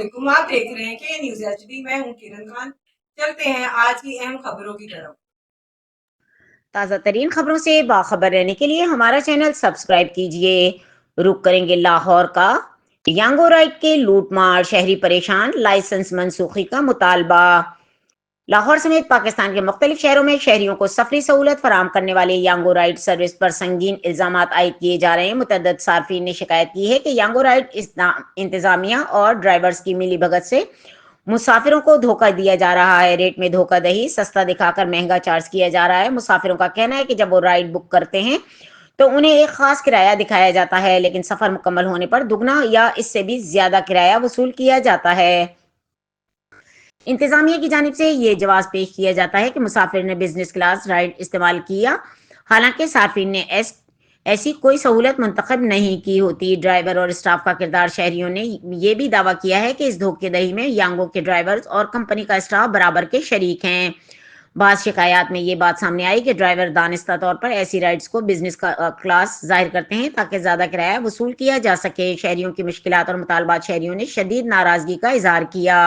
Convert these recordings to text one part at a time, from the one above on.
वालेकुम, आप देख रहे हैं के न्यूज़ एचडी। मैं हूं किरण खान। चलते हैं आज की अहम खबरों की तरफ। ताज़ा तरीन खबरों से बाखबर रहने के लिए हमारा चैनल सब्सक्राइब कीजिए। रुक करेंगे लाहौर का। यांगो राइट के लूटमार, शहरी परेशान, लाइसेंस मनसूखी का मुतालबा। लाहौर समेत पाकिस्तान के मुख्तलिफ शहरों में शहरियों को सफरी सहूलत फराम करने वाले यांगो राइड सर्विस पर संगीन इल्जाम आयद किए जा रहे हैं। मुतअद्दिद सार्फिन ने शिकायत की है कि यांगो राइड इंतजामिया और ड्राइवर्स की मिली भगत से मुसाफिरों को धोखा दिया जा रहा है। रेट में धोखाधड़ी, सस्ता दिखाकर महंगा चार्ज किया जा रहा है। मुसाफिरों का कहना है कि जब वो राइड बुक करते हैं तो उन्हें एक खास किराया दिखाया जाता है, लेकिन सफर मुकम्मल होने पर दुगना या इससे भी ज्यादा किराया वसूल किया जाता है। इंतजामिया की जानिब से ये जवाब पेश किया जाता है कि मुसाफिर ने बिजनेस क्लास राइड इस्तेमाल किया, हालांकि सार्फिन ने ऐसी कोई सहूलत मुंतखब नहीं की होती। ड्राइवर और स्टाफ का किरदार। शहरियों ने यह भी दावा किया है कि इस धोखेधड़ी में यांगो के ड्राइवर्स और कंपनी का स्टाफ बराबर के शरीक हैं। बाद शिकायत में ये बात सामने आई कि ड्राइवर दानिस्ता तौर पर ऐसी राइड्स को बिजनेस क्लास जाहिर करते हैं ताकि ज्यादा किराया वसूल किया जा सके। शहरियों की मुश्किलात और मुतालबात। शहरियों ने शदीद नाराजगी का इजहार किया,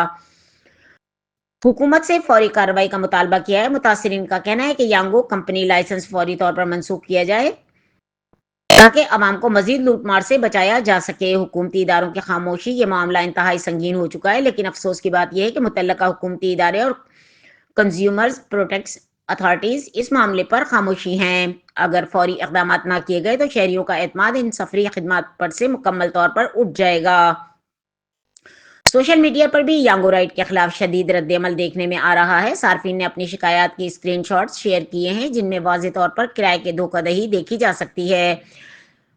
हुकूमत से फौरी कार्रवाई का मुतालबा किया है। मुतासरीन का कहना है कि यांगो कंपनी लाइसेंस फौरी तौर पर मनसूख किया जाए ताकि अवाम को मजीद लूटमार से बचाया जा सके। हुकूमती इदारों की खामोशी। ये मामला इंतहाई संगीन हो चुका है, लेकिन अफसोस की बात यह है कि मुतल्लका हुकूमती इदारे और कंज्यूमर्स प्रोटेक्ट अथॉरिटीज इस मामले पर खामोशी हैं। अगर फौरी इकदाम ना किए गए तो शहरियों का एतमाद इन सफरी खिदमात पर से मुकम्मल तौर पर उठ जाएगा। सोशल मीडिया पर भी यांगो राइड के खिलाफ शदीद रद्दअमल देखने में आ रहा है। सार्फिन ने अपनी शिकायत की स्क्रीनशॉट्स शेयर किए हैं, जिनमें वाज़ेह तौर पर किराए के धोखाधड़ी देखी जा सकती है।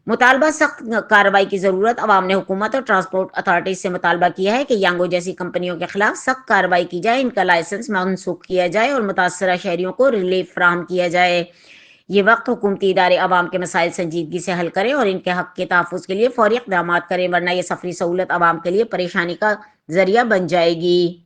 मुतालबा सख्त कार्रवाई की जरूरत। अवाम ने हुकूमत और ट्रांसपोर्ट अथॉरिटीज से मुतालबा किया है कि यांगो जैसी कंपनियों के खिलाफ सख्त कार्रवाई की जाए, इनका लाइसेंस मनसूख किया जाए और मुतासरा शहरियों को रिलीफ फराहम किया जाए। ये वक्त हुकूमती इदारे अवाम के मसाइल संजीदगी से हल करें और इनके हक के तहफ़्फ़ुज़ के लिए फौरी इक़दामात करें, वरना ये सफरी सहूलत अवाम के लिए परेशानी का जरिया बन जाएगी।